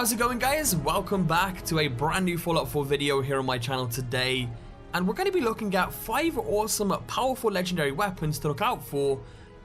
How's it going, guys? Welcome back to a brand new Fallout 4 video here on my channel today, and we're going to be looking at 5 awesome powerful legendary weapons to look out for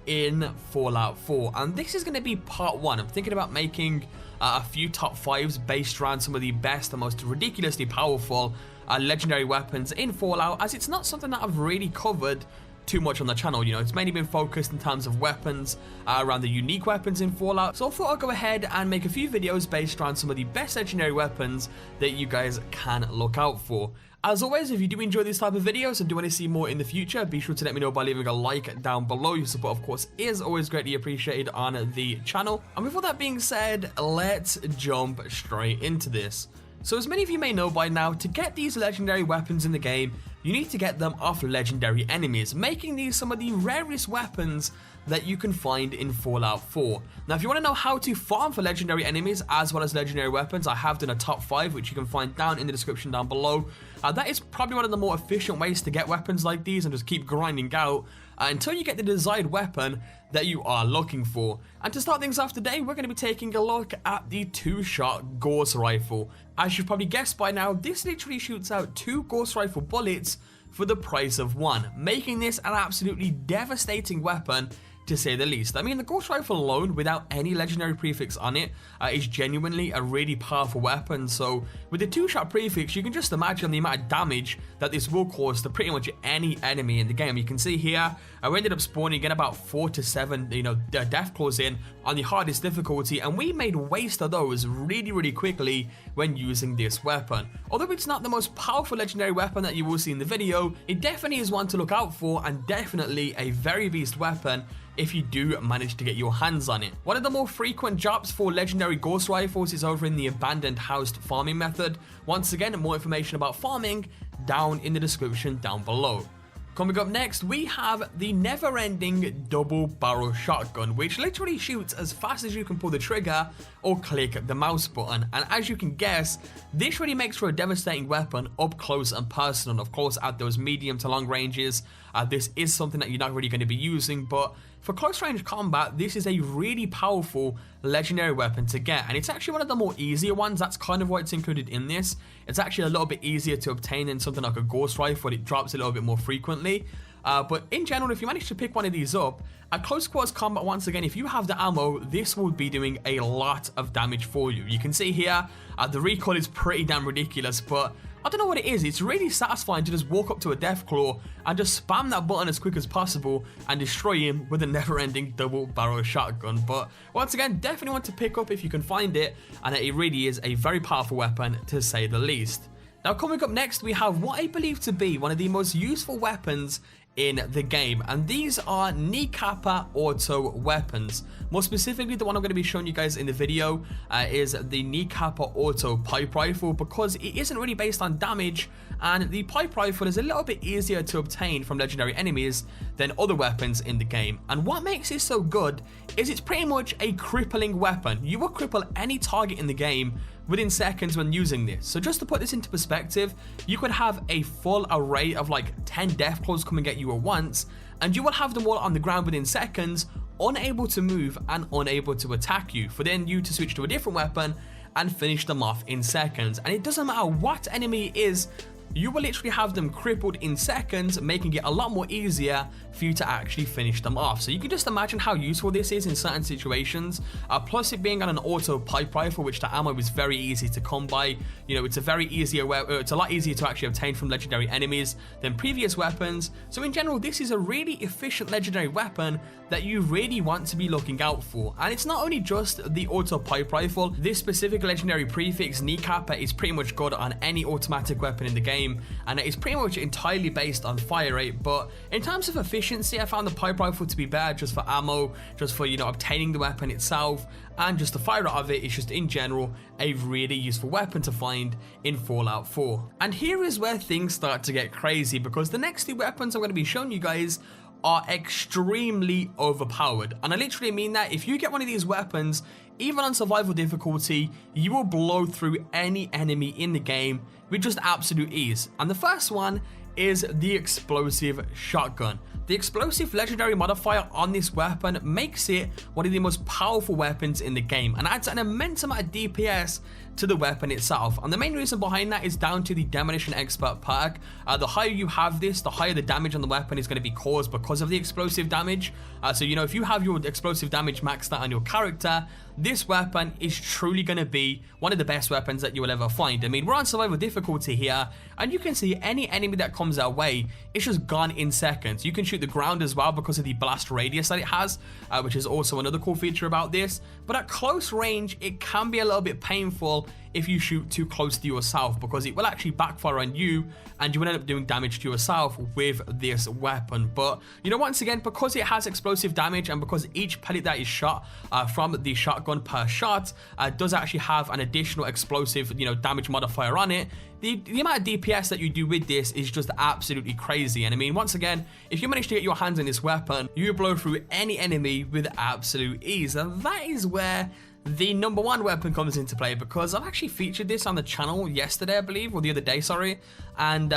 in Fallout 4, and this is going to be part 1. I'm thinking about making a few top 5s based around some of the best and most ridiculously powerful legendary weapons in Fallout, as it's not something that I've really covered too much on the channel. You know, it's mainly been focused in terms of weapons, around the unique weapons in Fallout, so I thought I'd go ahead and make a few videos based around some of the best legendary weapons that you guys can look out for. As always, if you do enjoy these type of videos and do want to see more in the future, be sure to let me know by leaving a like down below. Your support, of course, is always greatly appreciated on the channel. And with all that being said, let's jump straight into this. So as many of you may know by now, to get these legendary weapons in the game, you need to get them off legendary enemies, making these some of the rarest weapons that you can find in Fallout 4. Now, if you want to know how to farm for legendary enemies as well as legendary weapons, I have done a top 5, which you can find down in the description down below. That is probably one of the more efficient ways to get weapons like these and just keep grinding out until you get the desired weapon that you are looking for. And to start things off today, we're going to be taking a look at the 2-shot Ghost Rifle. As you've probably guessed by now, this literally shoots out 2 Ghost Rifle bullets for the price of 1, making this an absolutely devastating weapon, to say the least. I mean, the Ghost Rifle alone, without any legendary prefix on it, is genuinely a really powerful weapon. So with the 2-shot prefix, you can just imagine the amount of damage that this will cause to pretty much any enemy in the game. You can see here, we ended up spawning in about 4 to 7, death claws in on the hardest difficulty, and we made waste of those really quickly when using this weapon. Although it's not the most powerful legendary weapon that you will see in the video, it definitely is one to look out for, and definitely a very beast weapon if you do manage to get your hands on it. One of the more frequent jobs for legendary Ghost Rifles is over in the abandoned housed farming method. Once again, more information about farming down in the description down below. Coming up next, we have the never-ending double barrel shotgun, which literally shoots as fast as you can pull the trigger or click the mouse button. And as you can guess, this really makes for a devastating weapon up close and personal. Of course, at those medium to long ranges, this is something that you're not really going to be using, but for close range combat, this is a really powerful legendary weapon to get, and it's actually one of the more easier ones. That's kind of why it's included in this. It's actually a little bit easier to obtain than something like a Ghost Rifle. It drops a little bit more frequently. But in general, if you manage to pick one of these up, at close quarters combat, once again, if you have the ammo, this will be doing a lot of damage for you. You can see here, the recoil is pretty damn ridiculous, but I don't know what it is. It's really satisfying to just walk up to a Deathclaw and just spam that button as quick as possible and destroy him with a never-ending double barrel shotgun. But once again, definitely want to pick up if you can find it, and it really is a very powerful weapon, to say the least. Now, coming up next, we have what I believe to be one of the most useful weapons in the game, and these are Kneecapper auto weapons. More specifically, the one I'm going to be showing you guys in the video is the Kneecapper auto pipe rifle, because it isn't really based on damage, and the pipe rifle is a little bit easier to obtain from legendary enemies than other weapons in the game. And what makes it so good is it's pretty much a crippling weapon. You will cripple any target in the game within seconds when using this. So just to put this into perspective, you could have a full array of like 10 Deathclaws come and get you at once, and you will have them all on the ground within seconds, unable to move and unable to attack you, for then you to switch to a different weapon and finish them off in seconds. And it doesn't matter what enemy it is, you will literally have them crippled in seconds, making it a lot more easier for you to actually finish them off. So you can just imagine how useful this is in certain situations. Plus it being on an auto pipe rifle, which the ammo is very easy to come by. You know, it's a lot easier to actually obtain from legendary enemies than previous weapons. So in general, this is a really efficient legendary weapon that you really want to be looking out for. And it's not only just the auto pipe rifle. This specific legendary prefix, Kneecapper, is pretty much good on any automatic weapon in the game, and it is pretty much entirely based on fire rate. But in terms of efficiency, I found the pipe rifle to be better just for ammo, just for, obtaining the weapon itself, and just the fire rate of it is just in general a really useful weapon to find in Fallout 4. And here is where things start to get crazy, because the next 2 weapons I'm going to be showing you guys are extremely overpowered. And I literally mean that. If you get one of these weapons, even on survival difficulty, you will blow through any enemy in the game with just absolute ease. And the first one is the explosive shotgun. The explosive legendary modifier on this weapon makes it one of the most powerful weapons in the game and adds an immense amount of DPS to the weapon itself. And the main reason behind that is down to the Demolition Expert perk. The higher you have this, the higher the damage on the weapon is going to be caused because of the explosive damage. So you know, if you have your explosive damage maxed out on your character, this weapon is truly going to be one of the best weapons that you will ever find. I mean, we're on survival difficulty here, and you can see any enemy that comes our way, it's just gone in seconds. You can shoot the ground as well because of the blast radius that it has, which is also another cool feature about this. But at close range, it can be a little bit painful if you shoot too close to yourself, because it will actually backfire on you and you will end up doing damage to yourself with this weapon. But you know, once again, because it has explosive damage and because each pellet that is shot from the shotgun per shot does actually have an additional explosive, you know, damage modifier on it, the amount of DPS that you do with this is just absolutely crazy. And I mean, once again, if you manage to get your hands on this weapon, you blow through any enemy with absolute ease. And that is where the number one weapon comes into play, because I've actually featured this on the channel yesterday, I believe, or the other day, sorry, and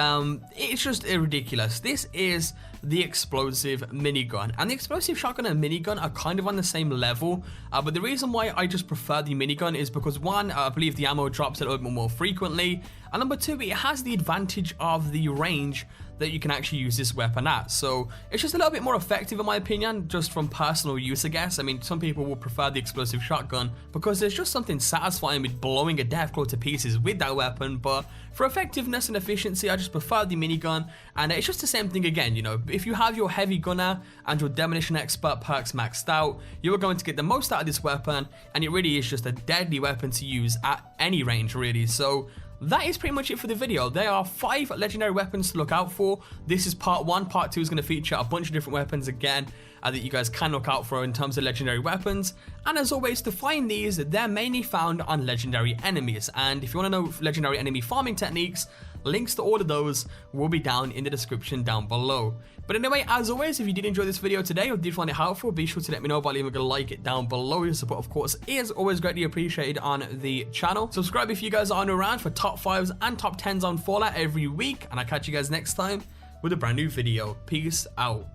it's just ridiculous. This is the explosive minigun, and the explosive shotgun and minigun are kind of on the same level, but the reason why I just prefer the minigun is because, one, I believe the ammo drops a little bit more frequently, and number two, it has the advantage of the range that you can actually use this weapon at. So it's just a little bit more effective in my opinion, just from personal use, I guess. I mean, some people will prefer the explosive shotgun because there's just something satisfying with blowing a Deathclaw to pieces with that weapon, but for effectiveness and efficiency, I just prefer the minigun. And it's just the same thing again, you know, if you have your heavy gunner and your Demolition Expert perks maxed out, you are going to get the most out of this weapon, and it really is just a deadly weapon to use at any range, really. So that is pretty much it for the video. There are 5 legendary weapons to look out for. This is part 1. Part 2 is going to feature a bunch of different weapons again that you guys can look out for in terms of legendary weapons. And as always, to find these, they're mainly found on legendary enemies. And if you want to know legendary enemy farming techniques, links to all of those will be down in the description down below. But anyway, as always, if you did enjoy this video today or did find it helpful, be sure to let me know by leaving a like it down below. Your support, of course, is always greatly appreciated on the channel. Subscribe if you guys are new around for top 5s and top 10s on Fallout every week, and I'll catch you guys next time with a brand new video. Peace out.